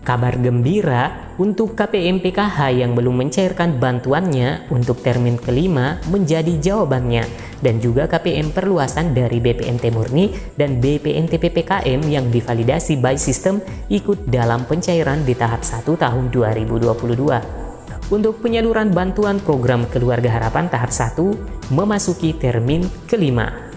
Kabar gembira untuk KPM PKH yang belum mencairkan bantuannya untuk termin kelima menjadi jawabannya, dan juga KPM perluasan dari BPNT Murni dan BPNT PPKM yang divalidasi by system ikut dalam pencairan di tahap 1 tahun 2022. Untuk penyaluran bantuan program Keluarga Harapan tahap 1 memasuki termin kelima.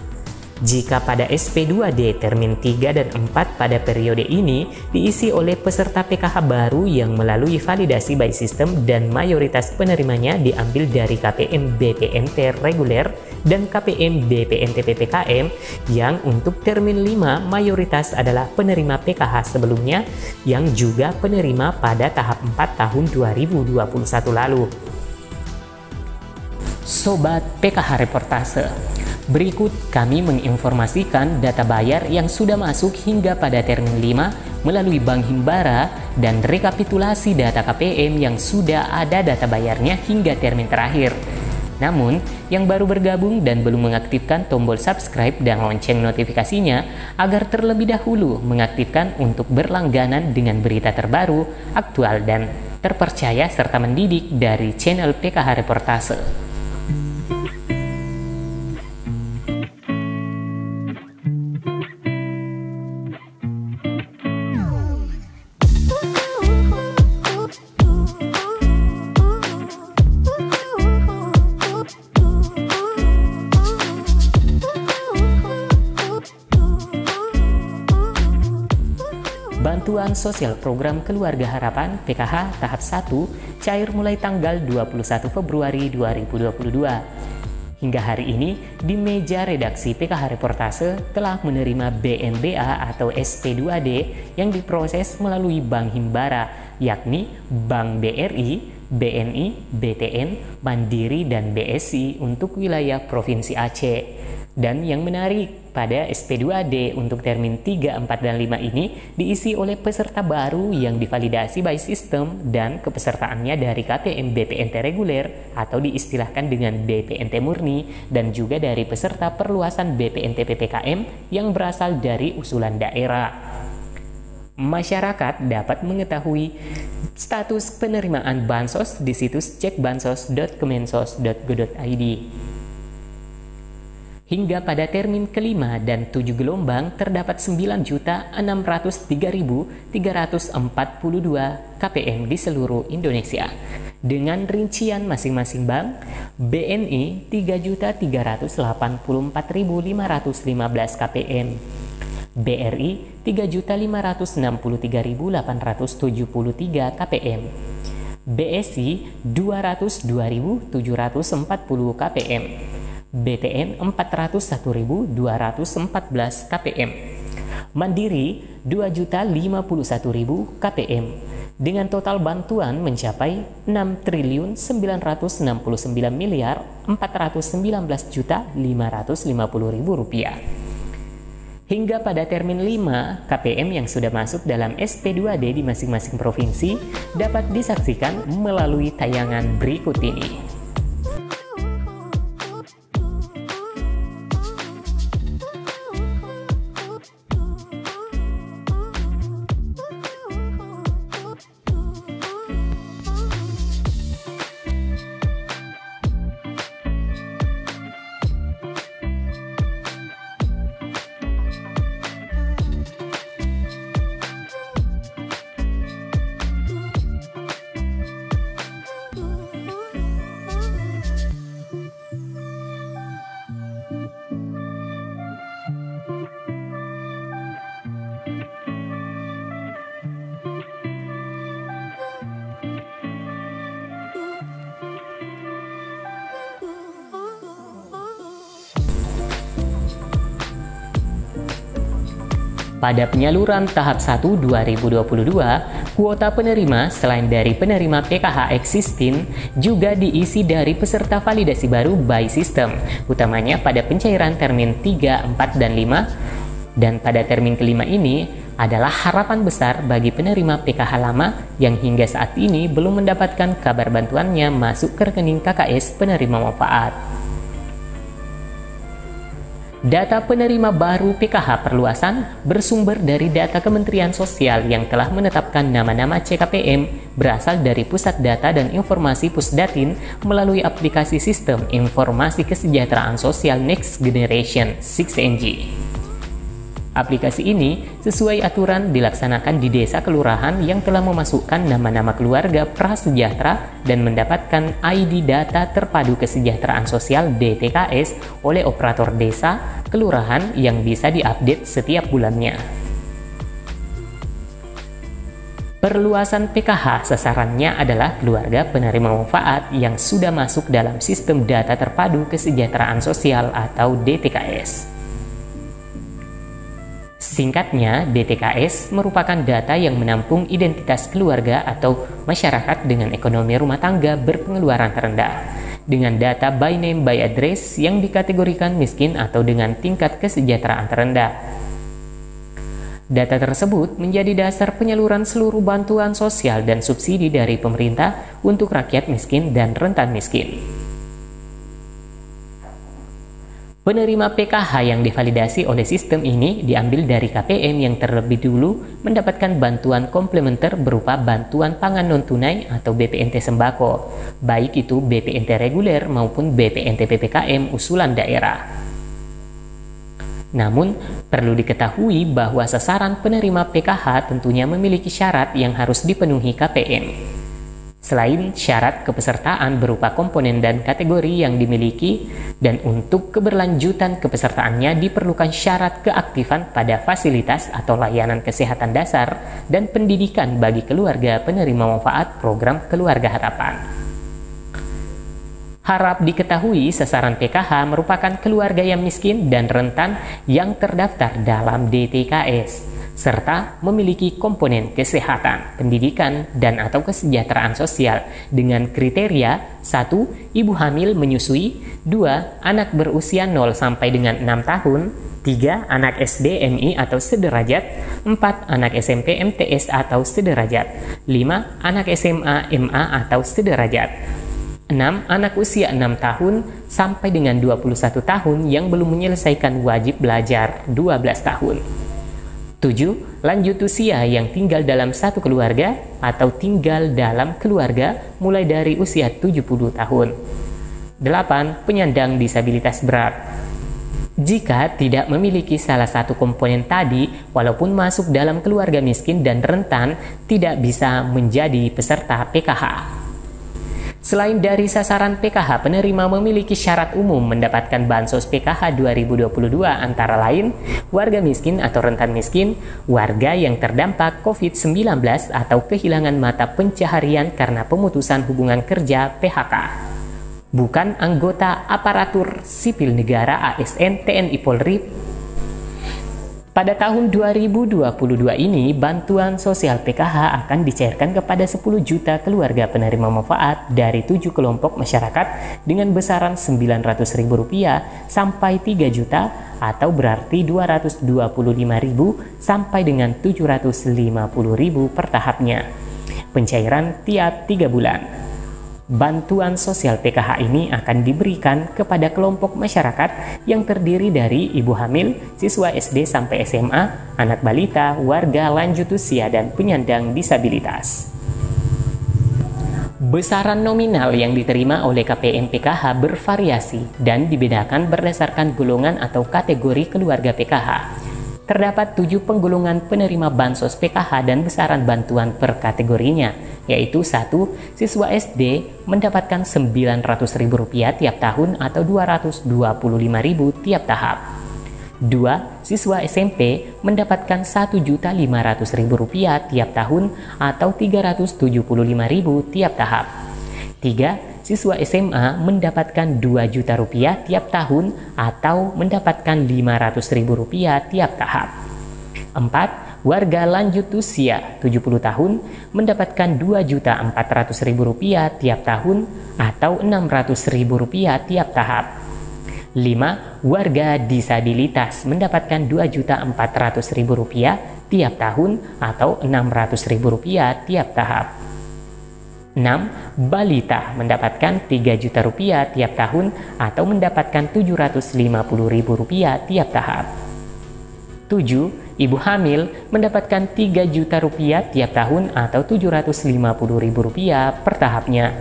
Jika pada SP2D termin 3 dan 4 pada periode ini diisi oleh peserta PKH baru yang melalui validasi by system dan mayoritas penerimanya diambil dari KPM BPNT reguler dan KPM BPNT PPKM, yang untuk termin 5 mayoritas adalah penerima PKH sebelumnya yang juga penerima pada tahap 4 tahun 2021 lalu. Sobat PKH Reportase, berikut kami menginformasikan data bayar yang sudah masuk hingga pada termin 5 melalui Bank Himbara dan rekapitulasi data KPM yang sudah ada data bayarnya hingga termin terakhir. Namun, yang baru bergabung dan belum mengaktifkan tombol subscribe dan lonceng notifikasinya agar terlebih dahulu mengaktifkan untuk berlangganan dengan berita terbaru, aktual, dan terpercaya serta mendidik dari channel PKH Reportase. Bantuan Sosial Program Keluarga Harapan PKH tahap 1 cair mulai tanggal 21 Februari 2022. Hingga hari ini, di meja redaksi PKH Reportase telah menerima BNBA atau SP2D yang diproses melalui Bank Himbara, yakni Bank BRI, BNI, BTN, Mandiri, dan BSI untuk wilayah Provinsi Aceh. Dan yang menarik, pada SP2D untuk termin 3, 4, dan 5 ini diisi oleh peserta baru yang divalidasi by system dan kepesertaannya dari KPM BPNT reguler atau diistilahkan dengan BPNT Murni, dan juga dari peserta perluasan BPNT PPKM yang berasal dari usulan daerah. Masyarakat dapat mengetahui status penerimaan bansos di situs cekbansos.kemensos.go.id. Hingga pada termin kelima dan 7 gelombang terdapat 9.603.342 KPM di seluruh Indonesia. Dengan rincian masing-masing bank, BNI 3.384.515 KPM, BRI 3.563.873 KPM, BSI 202.740 KPM, BTN 401.214 KPM, Mandiri 2.051.000 KPM, dengan total bantuan mencapai 6.999.419.550.000 rupiah. Hingga pada termin 5, KPM yang sudah masuk dalam SP2D di masing-masing provinsi dapat disaksikan melalui tayangan berikut ini. Pada penyaluran tahap 1 2022, kuota penerima selain dari penerima PKH existing juga diisi dari peserta validasi baru by system, utamanya pada pencairan termin 3, 4, dan 5. Dan pada termin kelima ini adalah harapan besar bagi penerima PKH lama yang hingga saat ini belum mendapatkan kabar bantuannya masuk ke rekening KKS penerima manfaat. Data penerima baru PKH perluasan bersumber dari data Kementerian Sosial yang telah menetapkan nama-nama CKPM berasal dari Pusat Data dan Informasi Pusdatin melalui aplikasi Sistem Informasi Kesejahteraan Sosial Next Generation 6NG. Aplikasi ini sesuai aturan dilaksanakan di desa kelurahan yang telah memasukkan nama-nama keluarga prasejahtera dan mendapatkan ID Data Terpadu Kesejahteraan Sosial DTKS oleh operator desa kelurahan yang bisa diupdate setiap bulannya. Perluasan PKH sasarannya adalah keluarga penerima manfaat yang sudah masuk dalam Sistem Data Terpadu Kesejahteraan Sosial atau DTKS. Singkatnya, DTKS merupakan data yang menampung identitas keluarga atau masyarakat dengan ekonomi rumah tangga berpengeluaran terendah, dengan data by name by address yang dikategorikan miskin atau dengan tingkat kesejahteraan terendah. Data tersebut menjadi dasar penyaluran seluruh bantuan sosial dan subsidi dari pemerintah untuk rakyat miskin dan rentan miskin. Penerima PKH yang divalidasi oleh sistem ini diambil dari KPM yang terlebih dulu mendapatkan bantuan komplementer berupa bantuan pangan non-tunai atau BPNT sembako, baik itu BPNT reguler maupun BPNT PPKM usulan daerah. Namun, perlu diketahui bahwa sasaran penerima PKH tentunya memiliki syarat yang harus dipenuhi KPM. Selain syarat kepesertaan berupa komponen dan kategori yang dimiliki, dan untuk keberlanjutan kepesertaannya diperlukan syarat keaktifan pada fasilitas atau layanan kesehatan dasar dan pendidikan bagi keluarga penerima manfaat program Keluarga Harapan. Harap diketahui sasaran PKH merupakan keluarga yang miskin dan rentan yang terdaftar dalam DTKS, serta memiliki komponen kesehatan, pendidikan, dan atau kesejahteraan sosial dengan kriteria 1. Ibu hamil menyusui, 2. Anak berusia 0 sampai dengan 6 tahun, 3. Anak SD MI atau sederajat, 4. Anak SMP MTS atau sederajat, 5. Anak SMA MA atau sederajat, 6. Anak usia 6 tahun sampai dengan 21 tahun yang belum menyelesaikan wajib belajar 12 tahun. 7. Lanjut usia yang tinggal dalam satu keluarga atau tinggal dalam keluarga mulai dari usia 70 tahun. 8. Penyandang disabilitas berat. Jika tidak memiliki salah satu komponen tadi, walaupun masuk dalam keluarga miskin dan rentan, tidak bisa menjadi peserta PKH. Selain dari sasaran PKH, penerima memiliki syarat umum mendapatkan Bansos PKH 2022 antara lain warga miskin atau rentan miskin, warga yang terdampak COVID-19 atau kehilangan mata pencaharian karena pemutusan hubungan kerja PHK, bukan anggota aparatur sipil negara ASN TNI Polri. Pada tahun 2022 ini, bantuan sosial PKH akan dicairkan kepada 10 juta keluarga penerima manfaat dari 7 kelompok masyarakat dengan besaran Rp900.000 sampai 3 juta atau berarti Rp225.000 sampai dengan Rp750.000 per tahapnya. Pencairan tiap 3 bulan. Bantuan sosial PKH ini akan diberikan kepada kelompok masyarakat yang terdiri dari ibu hamil, siswa SD sampai SMA, anak balita, warga lanjut usia, dan penyandang disabilitas. Besaran nominal yang diterima oleh KPM PKH bervariasi dan dibedakan berdasarkan golongan atau kategori keluarga PKH. Terdapat 7 penggolongan penerima Bansos PKH dan besaran bantuan per kategorinya, yaitu 1. Siswa SD mendapatkan Rp900.000 tiap tahun atau Rp225.000 tiap tahap. 2. Siswa SMP mendapatkan Rp1.500.000 tiap tahun atau Rp375.000 tiap tahap. 3. Siswa SMA mendapatkan Rp2 juta tiap tahun atau mendapatkan Rp500.000 tiap tahap. 4. Warga lanjut usia 70 tahun mendapatkan Rp2.400.000 tiap tahun atau Rp600.000 tiap tahap. 5. Warga disabilitas mendapatkan Rp2.400.000 tiap tahun atau Rp600.000 tiap tahap. 6. Balita mendapatkan 3 juta rupiah tiap tahun atau mendapatkan Rp750.000 tiap tahap. 7. Ibu hamil mendapatkan 3 juta rupiah tiap tahun atau Rp750.000 per tahapnya.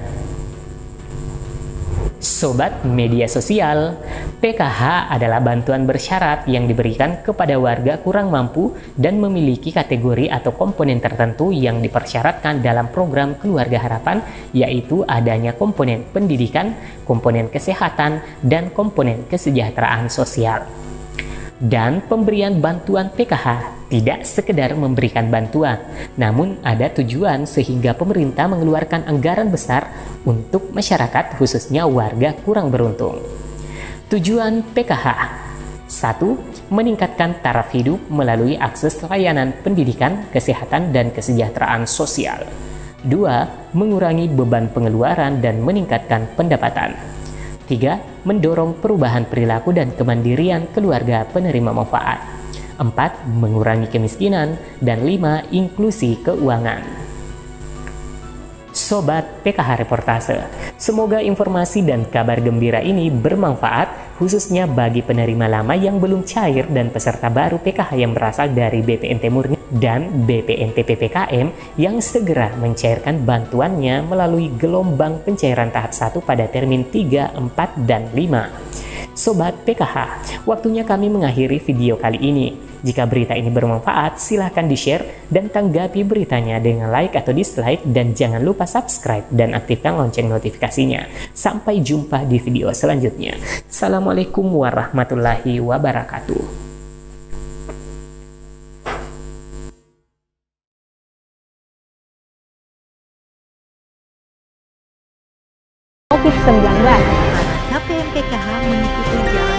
Sobat media sosial, PKH adalah bantuan bersyarat yang diberikan kepada warga kurang mampu dan memiliki kategori atau komponen tertentu yang dipersyaratkan dalam program Keluarga Harapan, yaitu adanya komponen pendidikan, komponen kesehatan, dan komponen kesejahteraan sosial. Dan pemberian bantuan PKH tidak sekedar memberikan bantuan, namun ada tujuan sehingga pemerintah mengeluarkan anggaran besar untuk masyarakat khususnya warga kurang beruntung. Tujuan PKH: 1. Meningkatkan taraf hidup melalui akses layanan pendidikan, kesehatan, dan kesejahteraan sosial. 2. Mengurangi beban pengeluaran dan meningkatkan pendapatan. 3. Mendorong perubahan perilaku dan kemandirian keluarga penerima manfaat. 4. Mengurangi kemiskinan. Dan 5. Inklusi keuangan. Sobat PKH Reportase, semoga informasi dan kabar gembira ini bermanfaat khususnya bagi penerima lama yang belum cair dan peserta baru PKH yang berasal dari BPNT Murni dan BPNT PPKM yang segera mencairkan bantuannya melalui gelombang pencairan tahap 1 pada termin 3, 4, dan 5. Sobat PKH, waktunya kami mengakhiri video kali ini. Jika berita ini bermanfaat, silahkan di-share dan tanggapi beritanya dengan like atau dislike, dan jangan lupa subscribe dan aktifkan lonceng notifikasinya. Sampai jumpa di video selanjutnya. Assalamualaikum warahmatullahi wabarakatuh. COVID-19. KPMPKH mengikuti